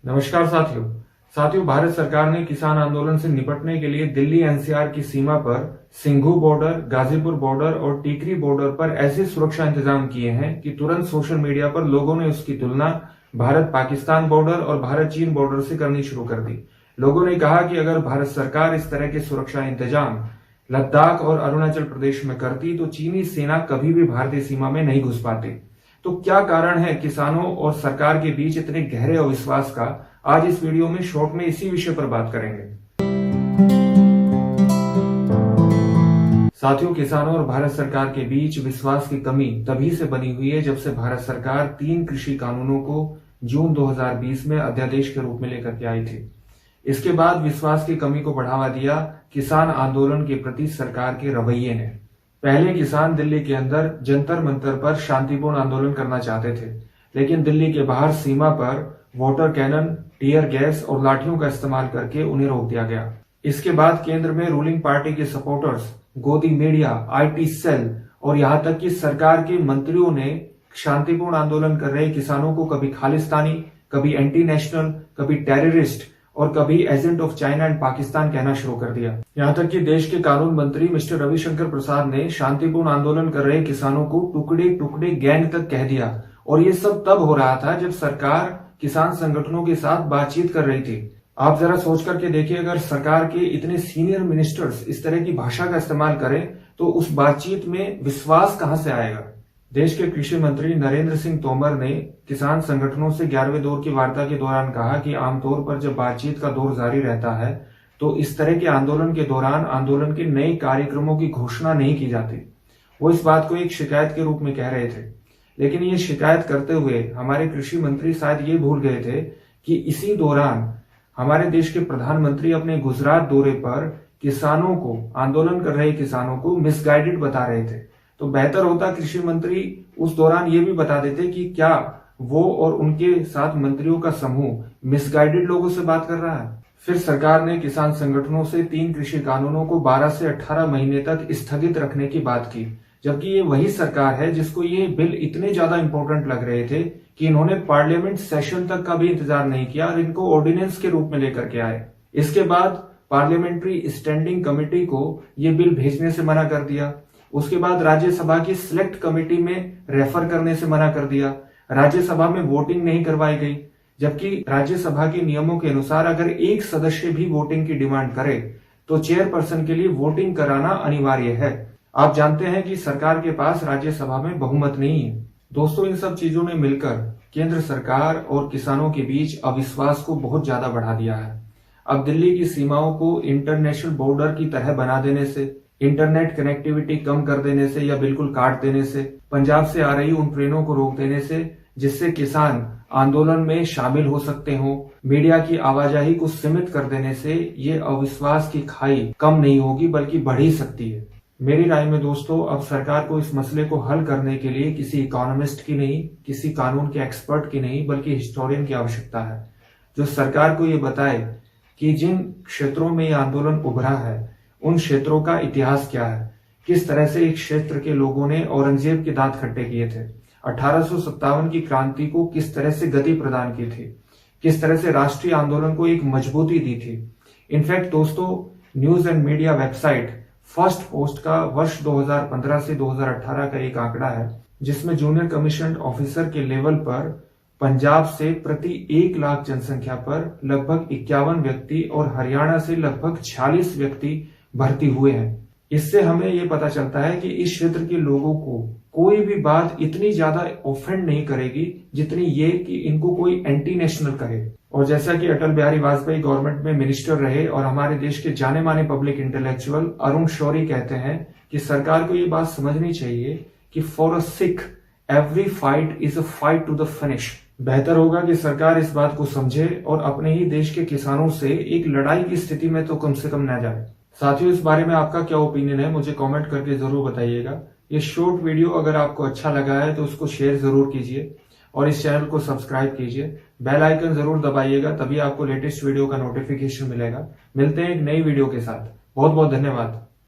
नमस्कार साथियों, भारत सरकार ने किसान आंदोलन से निपटने के लिए दिल्ली एनसीआर की सीमा पर सिंघू बॉर्डर, गाजीपुर बॉर्डर और टीकरी बॉर्डर पर ऐसे सुरक्षा इंतजाम किए हैं कि तुरंत सोशल मीडिया पर लोगों ने उसकी तुलना भारत पाकिस्तान बॉर्डर और भारत चीन बॉर्डर से करनी शुरू कर दी। लोगों ने कहा कि अगर भारत सरकार इस तरह के सुरक्षा इंतजाम लद्दाख और अरुणाचल प्रदेश में करती तो चीनी सेना कभी भी भारतीय सीमा में नहीं घुस पाती। तो क्या कारण है किसानों और सरकार के बीच इतने गहरे अविश्वास का? आज इस वीडियो में शॉर्ट में इसी विषय पर बात करेंगे। साथियों, किसानों और भारत सरकार के बीच विश्वास की कमी तभी से बनी हुई है जब से भारत सरकार 3 कृषि कानूनों को जून 2020 में अध्यादेश के रूप में लेकर के आई थी। इसके बाद विश्वास की कमी को बढ़ावा दिया किसान आंदोलन के प्रति सरकार के रवैये ने। पहले किसान दिल्ली के अंदर जंतर मंतर पर शांतिपूर्ण आंदोलन करना चाहते थे, लेकिन दिल्ली के बाहर सीमा पर वाटर कैनन, टीयर गैस और लाठियों का इस्तेमाल करके उन्हें रोक दिया गया। इसके बाद केंद्र में रूलिंग पार्टी के सपोर्टर्स, गोदी मीडिया, आईटी सेल और यहां तक कि सरकार के मंत्रियों ने शांतिपूर्ण आंदोलन कर रहे किसानों को कभी खालिस्तानी, कभी एंटी नेशनल, कभी टेररिस्ट और कभी agent of China and Pakistan कहना शुरू कर दिया। यहां तक कि देश के कानून मंत्री मिस्टर रविशंकर प्रसाद ने शांतिपूर्ण आंदोलन कर रहे किसानों को टुकड़े टुकड़े गैंग तक कह दिया। और ये सब तब हो रहा था जब सरकार किसान संगठनों के साथ बातचीत कर रही थी। आप जरा सोच करके देखिए, अगर सरकार के इतने सीनियर मिनिस्टर्स इस तरह की भाषा का इस्तेमाल करें तो उस बातचीत में विश्वास कहां से आएगा? देश के कृषि मंत्री नरेंद्र सिंह तोमर ने किसान संगठनों से 11वें दौर की वार्ता के दौरान कहा कि आमतौर पर जब बातचीत का दौर जारी रहता है तो इस तरह के आंदोलन के दौरान आंदोलन के नए कार्यक्रमों की घोषणा नहीं की जाती। वो इस बात को एक शिकायत के रूप में कह रहे थे, लेकिन ये शिकायत करते हुए हमारे कृषि मंत्री शायद ये भूल गए थे कि इसी दौरान हमारे देश के प्रधानमंत्री अपने गुजरात दौरे पर किसानों को, आंदोलन कर रहे किसानों को मिसगाइडेड बता रहे थे। तो बेहतर होता कृषि मंत्री उस दौरान ये भी बता देते कि क्या वो और उनके साथ मंत्रियों का समूह मिसगाइडेड लोगों से बात कर रहा है। फिर सरकार ने किसान संगठनों से 3 कृषि कानूनों को 12 से 18 महीने तक स्थगित रखने की बात की, जबकि ये वही सरकार है जिसको ये बिल इतने ज्यादा इंपॉर्टेंट लग रहे थे कि इन्होंने पार्लियामेंट सेशन तक का भी इंतजार नहीं किया और इनको ऑर्डिनेंस के रूप में लेकर के आए। इसके बाद पार्लियामेंट्री स्टैंडिंग कमेटी को ये बिल भेजने से मना कर दिया। उसके बाद राज्यसभा की सिलेक्ट कमेटी में रेफर करने से मना कर दिया। राज्यसभा में वोटिंग नहीं करवाई गई, जबकि राज्यसभा के नियमों के अनुसार अगर एक सदस्य भी वोटिंग की डिमांड करे तो चेयरपर्सन के लिए वोटिंग कराना अनिवार्य है। आप जानते हैं कि सरकार के पास राज्यसभा में बहुमत नहीं है। दोस्तों, इन सब चीजों ने मिलकर केंद्र सरकार और किसानों के बीच अविश्वास को बहुत ज्यादा बढ़ा दिया है। अब दिल्ली की सीमाओं को इंटरनेशनल बॉर्डर की तरह बना देने से, इंटरनेट कनेक्टिविटी कम कर देने से या बिल्कुल काट देने से, पंजाब से आ रही उन ट्रेनों को रोक देने से जिससे किसान आंदोलन में शामिल हो सकते हो, मीडिया की आवाजाही को सीमित कर देने से ये अविश्वास की खाई कम नहीं होगी बल्कि बढ़ ही सकती है। मेरी राय में दोस्तों, अब सरकार को इस मसले को हल करने के लिए किसी इकोनॉमिस्ट की नहीं, किसी कानून के एक्सपर्ट की नहीं, बल्कि हिस्टोरियन की आवश्यकता है, जो सरकार को ये बताए कि जिन क्षेत्रों में ये आंदोलन उभरा है उन क्षेत्रों का इतिहास क्या है, किस तरह से एक क्षेत्र के लोगों ने औरंगजेब के दांत खट्टे किए थे, 1857 की क्रांति को किस तरह से गति प्रदान की थी, किस तरह से राष्ट्रीय आंदोलन को एक मजबूती दी थी। इनफैक्ट दोस्तों, news and media website first post का वर्ष 2015 से 2018 का एक आंकड़ा है जिसमें जूनियर कमीशन ऑफिसर के लेवल पर पंजाब से प्रति 1 लाख जनसंख्या पर लगभग 51 व्यक्ति और हरियाणा से लगभग 46 व्यक्ति भर्ती हुए हैं। इससे हमें ये पता चलता है कि इस क्षेत्र के लोगों को कोई भी बात इतनी ज्यादा ऑफेंड नहीं करेगी जितनी ये कि इनको कोई एंटी नेशनल करे। और जैसा कि अटल बिहारी वाजपेयी गवर्नमेंट में मिनिस्टर रहे और हमारे देश के जाने माने पब्लिक इंटेलेक्चुअल अरुण शौरी कहते हैं कि सरकार को ये बात समझनी चाहिए कि for a Sikh every fight is a fight to the finish. बेहतर होगा कि सरकार इस बात को समझे और अपने ही देश के किसानों से एक लड़ाई की स्थिति में तो कम से कम न जाए। साथियों, इस बारे में आपका क्या ओपिनियन है मुझे कमेंट करके जरूर बताइएगा। ये शॉर्ट वीडियो अगर आपको अच्छा लगा है तो उसको शेयर जरूर कीजिए और इस चैनल को सब्सक्राइब कीजिए। बेल आइकन जरूर दबाइएगा, तभी आपको लेटेस्ट वीडियो का नोटिफिकेशन मिलेगा। मिलते हैं एक नई वीडियो के साथ। बहुत बहुत धन्यवाद।